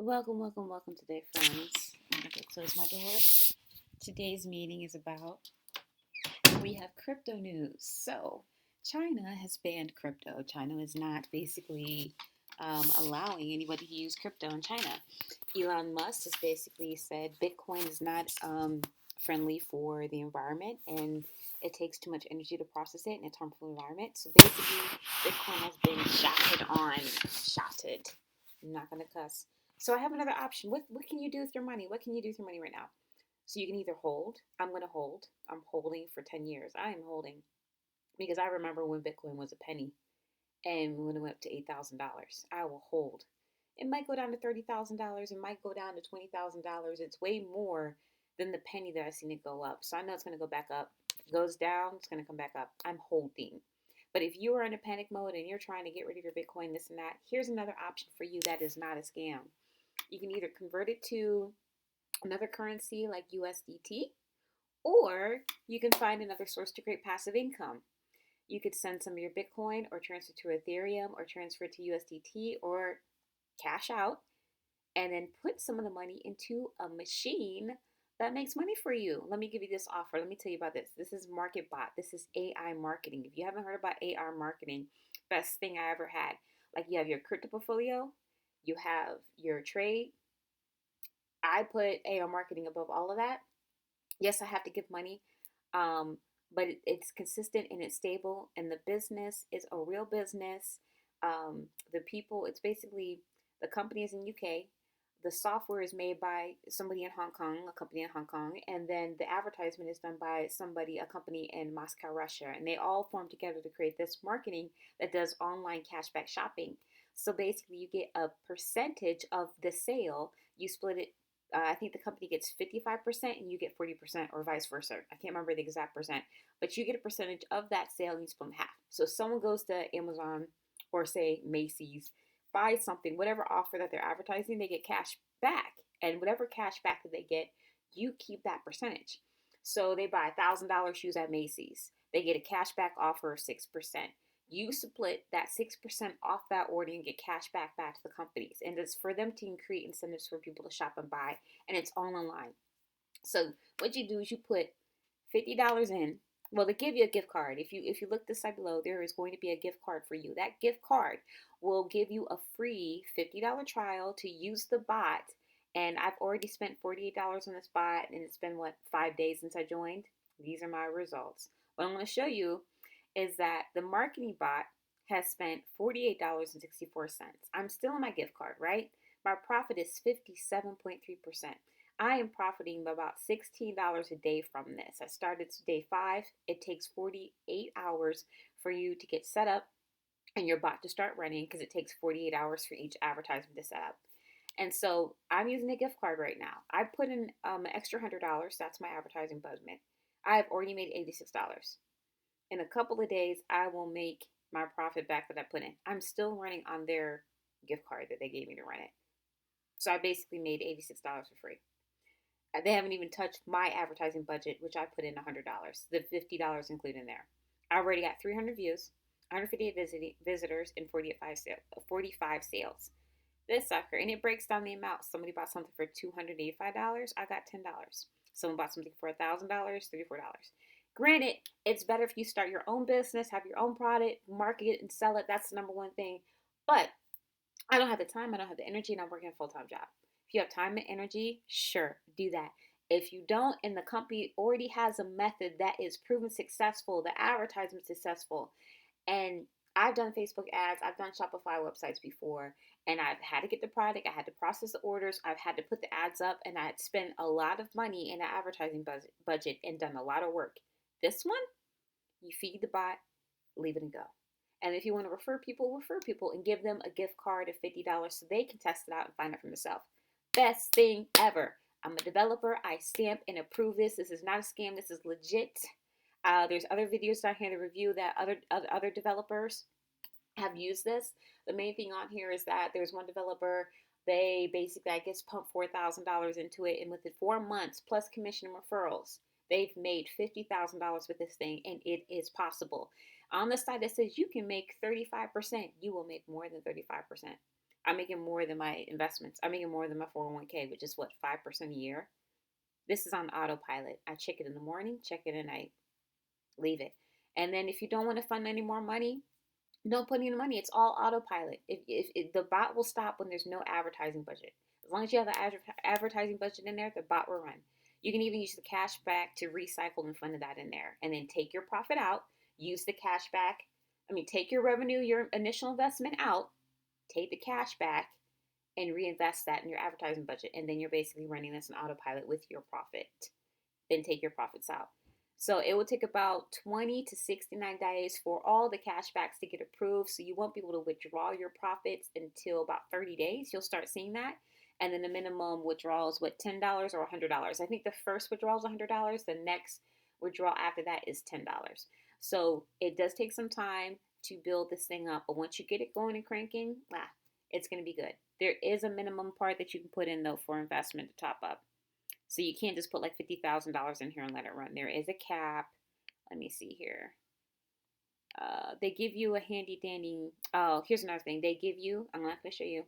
Welcome today, friends. I'm going to close my door. Today's meeting is about we have crypto news. So, China has banned crypto. China is not basically allowing anybody to use crypto in China. Elon Musk has basically said Bitcoin is not friendly for the environment and it takes too much energy to process it and it's harmful to the environment. So basically, Bitcoin has been shotted. I'm not going to cuss. So I have another option. What can you do with your money? What can you do with your money right now? So you can either hold. I'm going to hold. I'm holding for 10 years. I am holding because I remember when Bitcoin was a penny and when it went up to $8,000. I will hold. It might go down to $30,000. It might go down to $20,000. It's way more than the penny that I've seen it go up. So I know it's going to go back up. If it goes down, it's going to come back up. I'm holding. But if you are in a panic mode and you're trying to get rid of your Bitcoin, this and that, here's another option for you that is not a scam. You can either convert it to another currency like USDT, or you can find another source to create passive income. You could send some of your Bitcoin or transfer to Ethereum or transfer to USDT or cash out and then put some of the money into a machine that makes money for you. Let me give you this offer. Let me tell you about this. This is MarketBot. This is AI marketing. If you haven't heard about AI marketing, best thing I ever had. Like you have your crypto portfolio, you have your trade. I put AI marketing above all of that. Yes, I have to give money, but it's consistent and it's stable, and the business is a real business. The people, it's basically the company is in UK. The software is made by somebody in Hong Kong, a company in Hong Kong, and then the advertisement is done by somebody, a company in Moscow, Russia, and they all form together to create this marketing that does online cashback shopping. So basically, you get a percentage of the sale. You split it. I think the company gets 55% and you get 40%, or vice versa. I can't remember the exact percent, but you get a percentage of that sale and you split in half. So if someone goes to Amazon or say Macy's, buys something, whatever offer that they're advertising, they get cash back. And whatever cash back that they get, you keep that percentage. So they buy $1,000 shoes at Macy's. They get a cash back offer of 6%. You split that 6% off that order and get cash back to the companies. And it's for them to create incentives for people to shop and buy. And it's all online. So what you do is you put $50 in. Well, they give you a gift card. If you look this side below, there is going to be a gift card for you. That gift card will give you a free $50 trial to use the bot. And I've already spent $48 on this bot, and it's been 5 days since I joined. These are my results. What I'm going to show you is that the marketing bot has spent $48.64. I'm still on my gift card, right? My profit is 57.3%. I am profiting about $16 a day from this. I started day 5. It takes 48 hours for you to get set up and your bot to start running because it takes 48 hours for each advertisement to set up. And so I'm using a gift card right now. I put in an extra $100. That's my advertising budget. I've already made $86. In a couple of days, I will make my profit back that I put in. I'm still running on their gift card that they gave me to run it. So I basically made $86 for free. They haven't even touched my advertising budget, which I put in $100. The $50 included in there. I already got 300 views, 158 visitors, and 45 sales. This sucker, and it breaks down the amount. Somebody bought something for $285. I got $10. Someone bought something for $1,000, $34. Granted, it's better if you start your own business, have your own product, market it, and sell it. That's the number one thing. But I don't have the time, I don't have the energy, and I'm working a full-time job. If you have time and energy, sure, do that. If you don't, and the company already has a method that is proven successful, the advertisement successful, and I've done Facebook ads, I've done Shopify websites before, and I've had to get the product, I had to process the orders, I've had to put the ads up, and I had spent a lot of money in the advertising budget and done a lot of work. This one, you feed the bot, leave it and go. And if you want to refer people and give them a gift card of $50 so they can test it out and find it for themselves. Best thing ever. I'm a developer. I stamp and approve this. This is not a scam. This is legit. There's other videos down here to review that other developers have used this. The main thing on here is that there's one developer, they basically, I guess, pumped $4,000 into it, and within 4 months, plus commission and referrals, they've made $50,000 with this thing, and it is possible. On the side that says you can make 35%, you will make more than 35%. I'm making more than my investments. I'm making more than my 401k, which is what, 5% a year. This is on autopilot. I check it in the morning, check it at night, leave it. And then if you don't want to fund any more money, don't put any money. It's all autopilot. If the bot will stop when there's no advertising budget. As long as you have the advertising budget in there, the bot will run. You can even use the cash back to recycle and fund that in there, and then take your profit out. Use the cash back. Take your revenue, your initial investment out. Take the cash back and reinvest that in your advertising budget, and then you're basically running this on autopilot with your profit. Then take your profits out. So it will take about 20 to 69 days for all the cashbacks to get approved. So you won't be able to withdraw your profits until about 30 days. You'll start seeing that. And then the minimum withdrawal is what, $10 or $100? I think the first withdrawal is $100. The next withdrawal after that is $10. So it does take some time to build this thing up. But once you get it going and cranking, it's going to be good. There is a minimum part that you can put in, though, for investment to top up. So you can't just put like $50,000 in here and let it run. There is a cap. Let me see here. They give you a handy dandy. Oh, here's another thing. They give you, I'm not going to show you.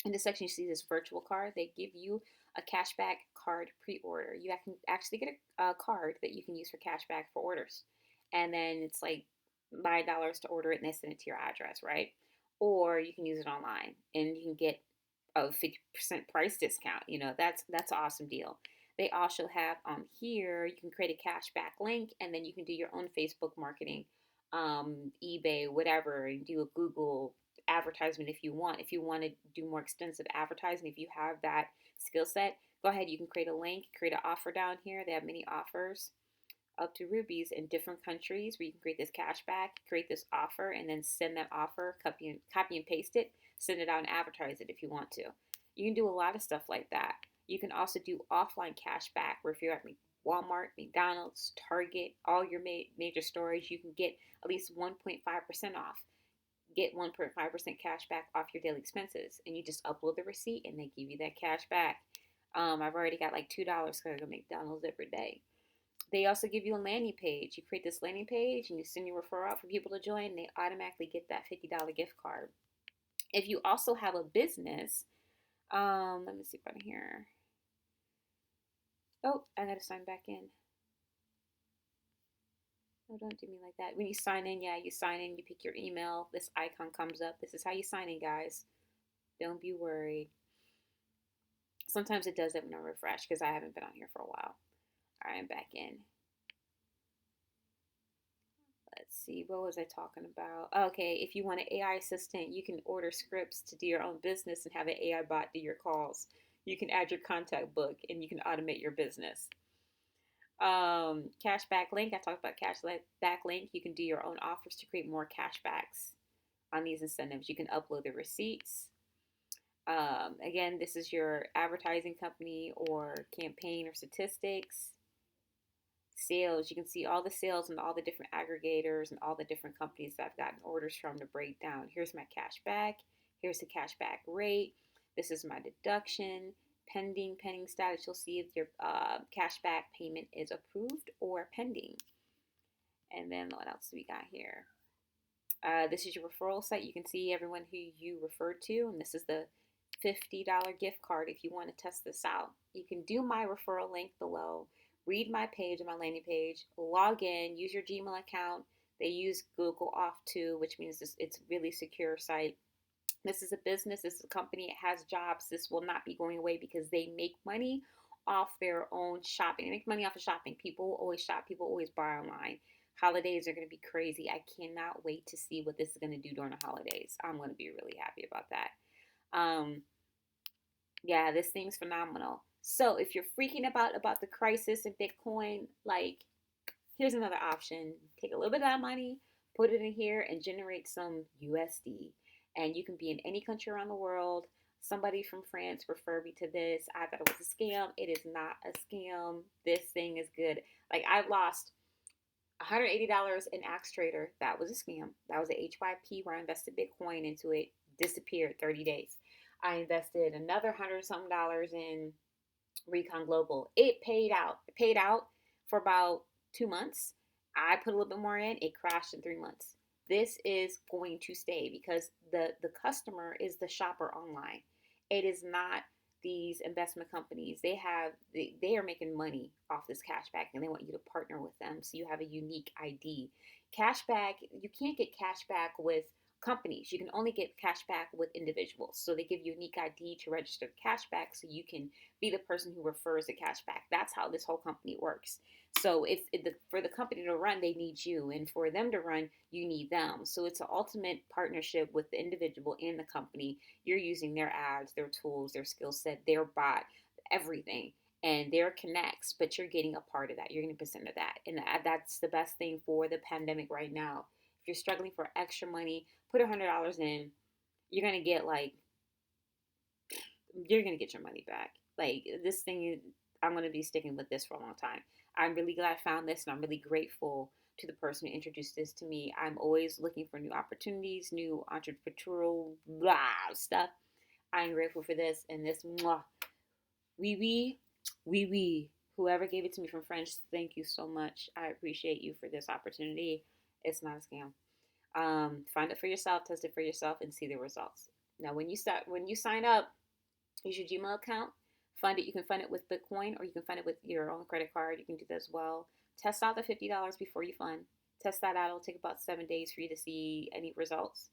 In this section, you see this virtual card. They give you a cashback card pre-order. You can actually get a card that you can use for cashback for orders. And then it's like $9 to order it and they send it to your address, right? Or you can use it online and you can get a 50% price discount. That's an awesome deal. They also have here, you can create a cashback link and then you can do your own Facebook marketing, eBay, whatever, and do a Google advertisement if you want. If you want to do more extensive advertising, if you have that skill set, go ahead. You can create a link, create an offer down here. They have many offers up to rubies in different countries where you can create this cashback, create this offer, and then send that offer, copy and paste it, send it out and advertise it if you want to. You can do a lot of stuff like that. You can also do offline cashback where if you're at Walmart, McDonald's, Target, all your major stores, you can get at least 1.5% off. Get 1.5% cash back off your daily expenses. And you just upload the receipt and they give you that cash back. I've already got like $2 because I go to McDonald's every day. They also give you a landing page. You create this landing page and you send your referral out for people to join. And they automatically get that $50 gift card. If you also have a business, let me see if I'm here. Oh, I gotta sign back in. Oh, don't do me like that. When you sign in, you sign in, you pick your email. This icon comes up. This is how you sign in, guys. Don't be worried. Sometimes it does that when I refresh because I haven't been on here for a while. All right, I'm back in. Let's see, what was I talking about? Okay, if you want an AI assistant, you can order scripts to do your own business and have an AI bot do your calls. You can add your contact book and you can automate your business. Cashback link. I talked about cashback link. You can do your own offers to create more cashbacks on these incentives. You can upload the receipts. Again, this is your advertising company or campaign or statistics. Sales. You can see all the sales and all the different aggregators and all the different companies that I've gotten orders from to break down. Here's my cashback. Here's the cashback rate. This is my deduction. Pending status. You'll see if your cashback payment is approved or pending. And then what else do we got here? This is your referral site. You can see everyone who you referred to, and this is the $50 gift card if you want to test this out. You can do my referral link below, read my page on my landing page, log in, use your Gmail account. They use Google Auth too, which means it's a really secure site. This is a business. This is a company. It has jobs. This will not be going away because they make money off their own shopping. They make money off of shopping. People always shop. People always buy online. Holidays are going to be crazy. I cannot wait to see what this is going to do during the holidays. I'm going to be really happy about that. Yeah, this thing's phenomenal. So if you're freaking about the crisis in Bitcoin, here's another option. Take a little bit of that money, put it in here, and generate some USD. And you can be in any country around the world. Somebody from France referred me to this. I thought it was a scam. It is not a scam. This thing is good. I lost $180 in Axe Trader. That was a scam. That was a HYP where I invested Bitcoin into it. Disappeared 30 days. I invested another $100-something in Recon Global. It paid out. It paid out for about 2 months. I put a little bit more in. It crashed in 3 months. this is going to stay because the customer is the shopper online. It is not these investment companies. They are making money off this cashback, and they want you to partner with them so you have a unique ID. Cashback, you can't get cashback with companies. You can only get cashback with individuals. So they give you a unique ID to register the cashback so you can be the person who refers the cashback. That's how this whole company works. So for the company to run, they need you, and for them to run, you need them. So it's an ultimate partnership with the individual and the company. You're using their ads, their tools, their skill set, their bot, everything, and their connects. But you're getting a part of that. You're getting a percent of that, and that's the best thing for the pandemic right now. If you're struggling for extra money, put $100 in. You're gonna get you're gonna get your money back. Like this thing, I'm gonna be sticking with this for a long time. I'm really glad I found this, and I'm really grateful to the person who introduced this to me. I'm always looking for new opportunities, new entrepreneurial stuff. I'm grateful for this and this. Mwah. Oui. Whoever gave it to me from French, thank you so much. I appreciate you for this opportunity. It's not a scam. Find it for yourself, test it for yourself, and see the results. Now, when you sign up, use your Gmail account. Fund it. You can fund it with Bitcoin, or you can fund it with your own credit card. You can do that as well. Test out the $50 before you fund. Test that out. It'll take about 7 days for you to see any results.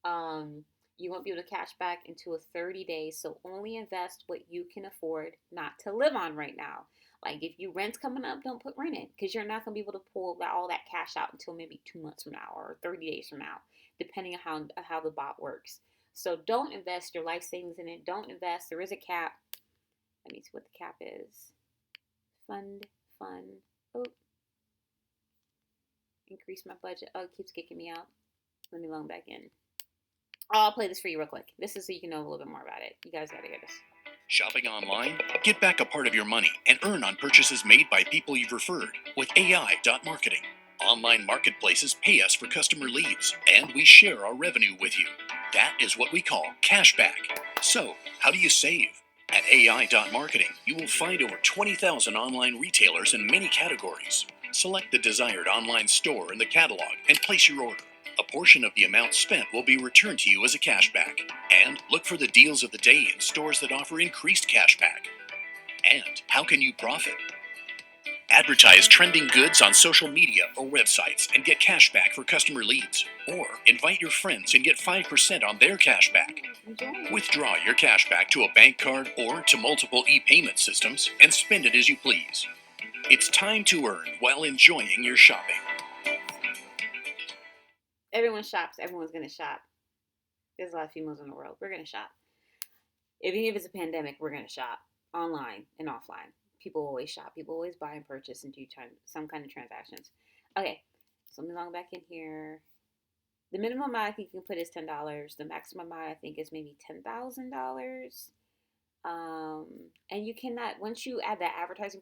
You won't be able to cash back into 30 days. So only invest what you can afford not to live on right now. Like if you rent's coming up, don't put rent in because you're not going to be able to pull all that cash out until maybe 2 months from now or 30 days from now, depending on how the bot works. So don't invest your life savings in it. Don't invest. There is a cap. Let me see what the cap is. Fund. Oh, increase my budget. Oh, it keeps kicking me out. Let me log back in. I'll play this for you real quick. This is so you can know a little bit more about it. You guys gotta hear this. Shopping online? Get back a part of your money and earn on purchases made by people you've referred with AI.marketing. Online marketplaces pay us for customer leads, and we share our revenue with you. That is what we call cashback. So, how do you save? At AI.marketing, you will find over 20,000 online retailers in many categories. Select the desired online store in the catalog and place your order. A portion of the amount spent will be returned to you as a cashback. And look for the deals of the day in stores that offer increased cashback. And how can you profit? Advertise trending goods on social media or websites and get cashback for customer leads. Or invite your friends and get 5% on their cashback. Withdraw your cashback to a bank card or to multiple e-payment systems and spend it as you please. It's time to earn while enjoying your shopping. Everyone shops. Everyone's going to shop. There's a lot of females in the world. We're going to shop. Even if it's a pandemic, we're going to shop online and offline. People always shop. People always buy and purchase and do some kind of transactions. Okay, so let me log back in here. The minimum amount I think you can put is $10. The maximum amount I think is maybe $10,000. And you cannot, once you add that advertising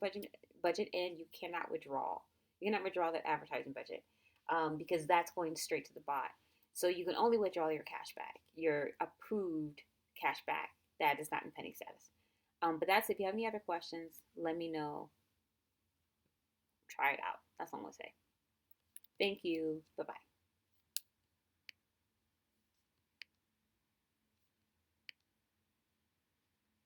budget in, you cannot withdraw. You cannot withdraw that advertising budget because that's going straight to the bot. So you can only withdraw your cashback, your approved cashback that is not in pending status. But that's it. If you have any other questions, let me know. Try it out. That's all I'm going to say. Thank you. Bye-bye.